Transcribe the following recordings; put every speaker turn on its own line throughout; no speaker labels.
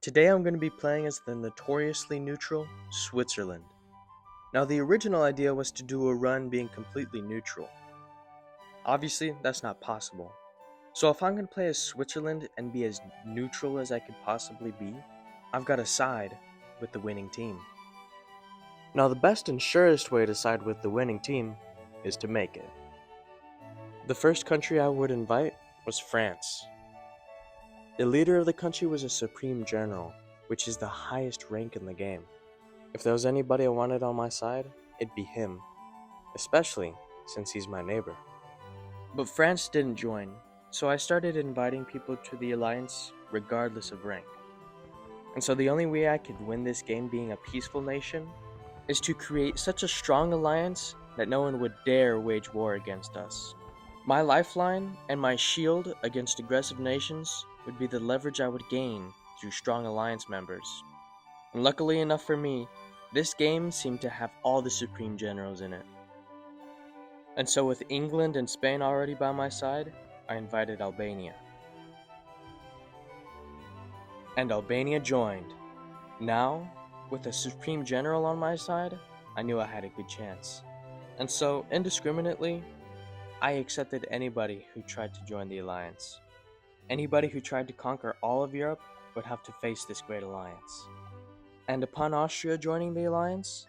Today I'm going to be playing as the notoriously neutral Switzerland. Now the original idea was to do a run being completely neutral. Obviously, that's not possible. So if I'm going to play as Switzerland and be as neutral as I could possibly be, I've got to side with the winning team. Now the best and surest way to side with the winning team is to make it. The first country I would invite was France. The leader of the country was a supreme general, which is the highest rank in the game. If there was anybody I wanted on my side, it'd be him, especially since he's my neighbor. But France didn't join, so I started inviting people to the alliance regardless of rank. And so the only way I could win this game being a peaceful nation is to create such a strong alliance that no one would dare wage war against us. My lifeline and my shield against aggressive nations would be the leverage I would gain through strong alliance members. And luckily enough for me, this game seemed to have all the supreme generals in it. And so with England and Spain already by my side, I invited Albania. And Albania joined. Now, with a supreme general on my side, I knew I had a good chance. And so, indiscriminately, I accepted anybody who tried to join the alliance. Anybody who tried to conquer all of Europe would have to face this great alliance. And upon Austria joining the alliance,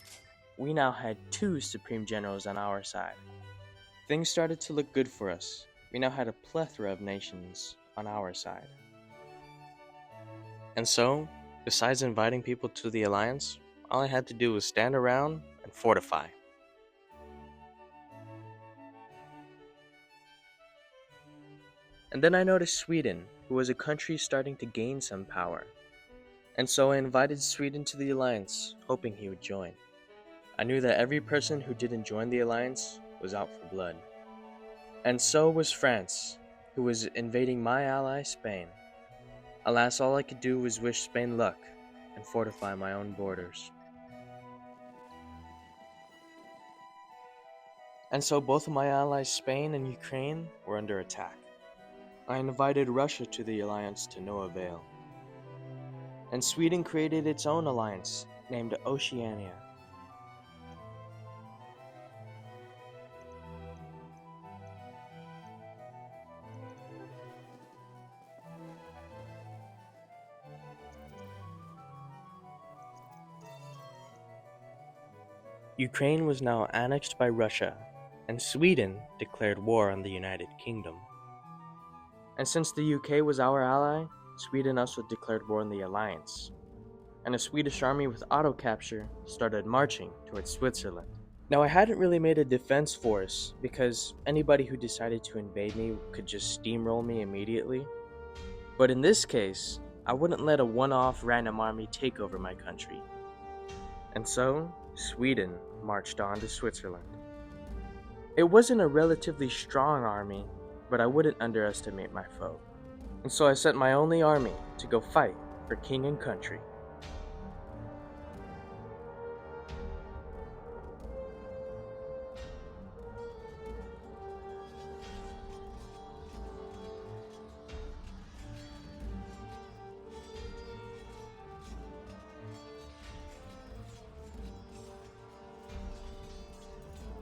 we now had 2 supreme generals on our side. Things started to look good for us. We now had a plethora of nations on our side. And so, besides inviting people to the alliance, all I had to do was stand around and fortify. And then I noticed Sweden, who was a country starting to gain some power. And so I invited Sweden to the alliance, hoping he would join. I knew that every person who didn't join the alliance was out for blood. And so was France, who was invading my ally Spain. Alas, all I could do was wish Spain luck and fortify my own borders. And so both of my allies Spain and Ukraine were under attack. I invited Russia to the alliance to no avail. And Sweden created its own alliance, named Oceania. Ukraine was now annexed by Russia, and Sweden declared war on the United Kingdom. And since the UK was our ally, Sweden also declared war on the alliance. And a Swedish army with auto-capture started marching towards Switzerland. Now I hadn't really made a defense force because anybody who decided to invade me could just steamroll me immediately. But in this case, I wouldn't let a one-off random army take over my country. And so, Sweden marched on to Switzerland. It wasn't a relatively strong army, but I wouldn't underestimate my foe. And so I sent my only army to go fight for king and country.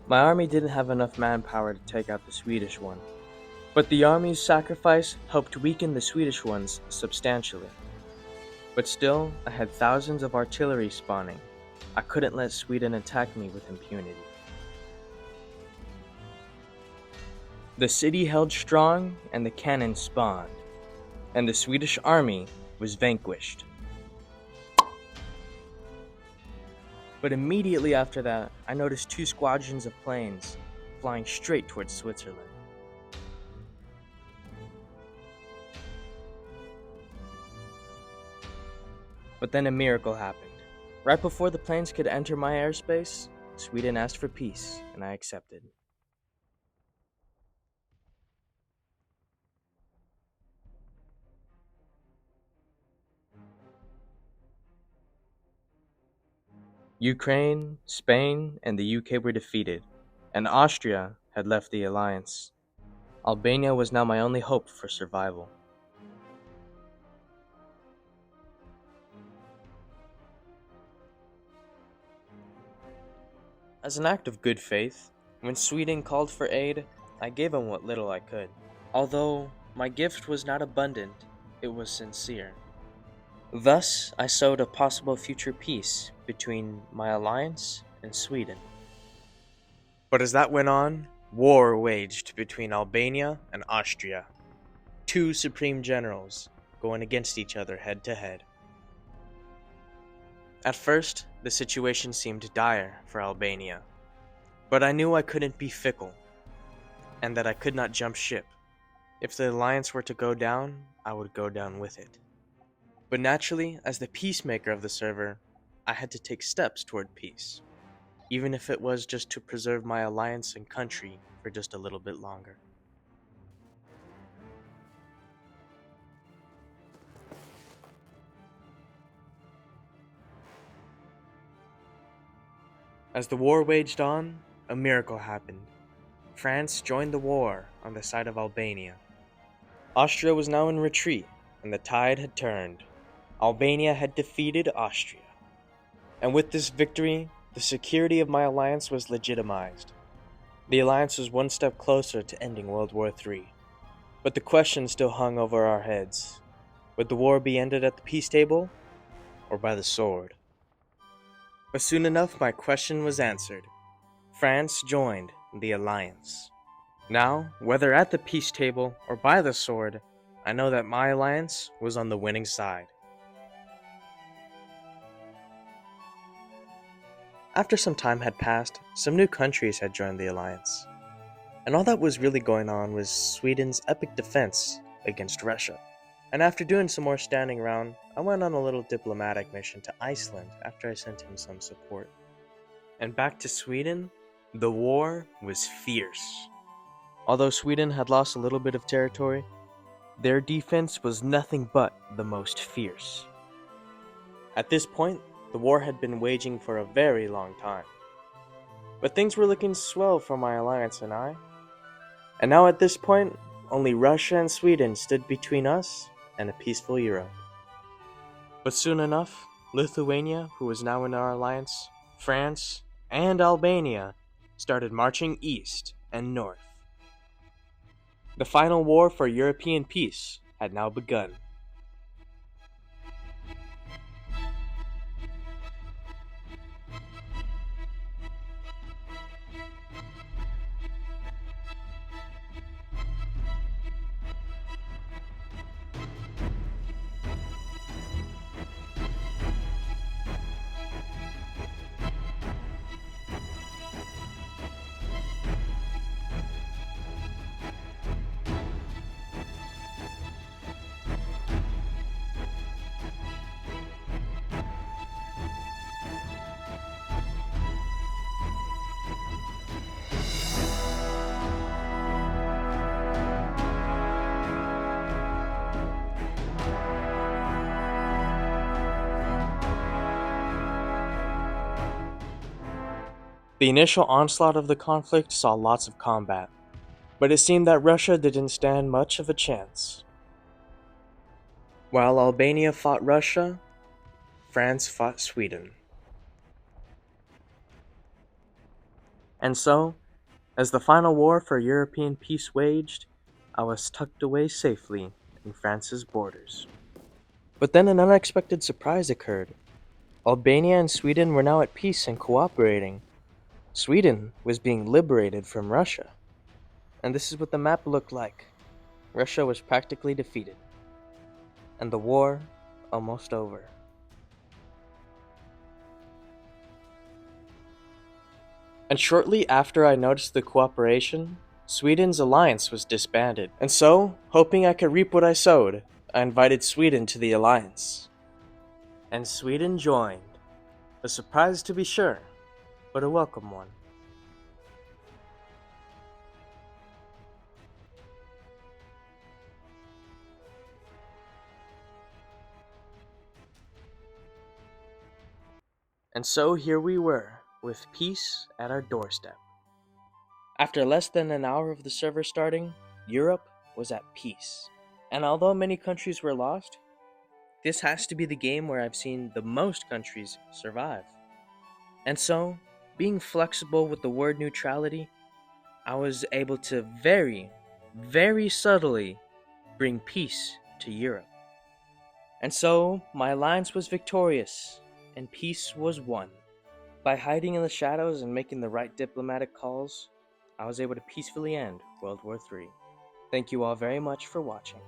My army didn't have enough manpower to take out the Swedish one, but the army's sacrifice helped weaken the Swedish ones substantially. But still, I had thousands of artillery spawning. I couldn't let Sweden attack me with impunity. The city held strong and the cannon spawned, and the Swedish army was vanquished. But immediately after that, I noticed 2 squadrons of planes flying straight towards Switzerland. But then a miracle happened. Right before the planes could enter my airspace, Sweden asked for peace, and I accepted. Ukraine, Spain, and the UK were defeated, and Austria had left the alliance. Albania was now my only hope for survival. As an act of good faith, when Sweden called for aid, I gave him what little I could. Although my gift was not abundant, it was sincere. Thus, I sowed a possible future peace between my alliance and Sweden. But as that went on, war waged between Albania and Austria, two supreme generals going against each other head to head. At first, the situation seemed dire for Albania, but I knew I couldn't be fickle, and that I could not jump ship. If the alliance were to go down, I would go down with it. But naturally, as the peacemaker of the server, I had to take steps toward peace, even if it was just to preserve my alliance and country for just a little bit longer. As the war waged on, a miracle happened. France joined the war on the side of Albania. Austria was now in retreat, and the tide had turned. Albania had defeated Austria. And with this victory, the security of my alliance was legitimized. The alliance was one step closer to ending World War III. But the question still hung over our heads. Would the war be ended at the peace table, or by the sword? But soon enough, my question was answered. France joined the alliance. Now, whether at the peace table or by the sword, I know that my alliance was on the winning side. After some time had passed, some new countries had joined the alliance. And all that was really going on was Sweden's epic defense against Russia. And after doing some more standing around, I went on a little diplomatic mission to Iceland after I sent him some support. And back to Sweden, the war was fierce. Although Sweden had lost a little bit of territory, their defense was nothing but the most fierce. At this point, the war had been waging for a very long time. But things were looking swell for my alliance and I. And now at this point, only Russia and Sweden stood between us and a peaceful Europe. But soon enough, Lithuania, who was now in our alliance, France, and Albania started marching east and north. The final war for European peace had now begun. The initial onslaught of the conflict saw lots of combat, but it seemed that Russia didn't stand much of a chance. While Albania fought Russia, France fought Sweden. And so, as the final war for European peace waged, I was tucked away safely in France's borders. But then an unexpected surprise occurred. Albania and Sweden were now at peace and cooperating. Sweden was being liberated from Russia. And this is what the map looked like. Russia was practically defeated. And the war almost over. And shortly after I noticed the cooperation, Sweden's alliance was disbanded. And so, hoping I could reap what I sowed, I invited Sweden to the alliance. And Sweden joined. A surprise to be sure, but a welcome one. And so here we were, with peace at our doorstep. After less than an hour of the server starting, Europe was at peace. And although many countries were lost, this has to be the game where I've seen the most countries survive. And so, Being flexible with the word neutrality, I was able to very, very subtly bring peace to Europe. And so my alliance was victorious, and peace was won. By hiding in the shadows and making the right diplomatic calls, I was able to peacefully end World War III. Thank you all very much for watching.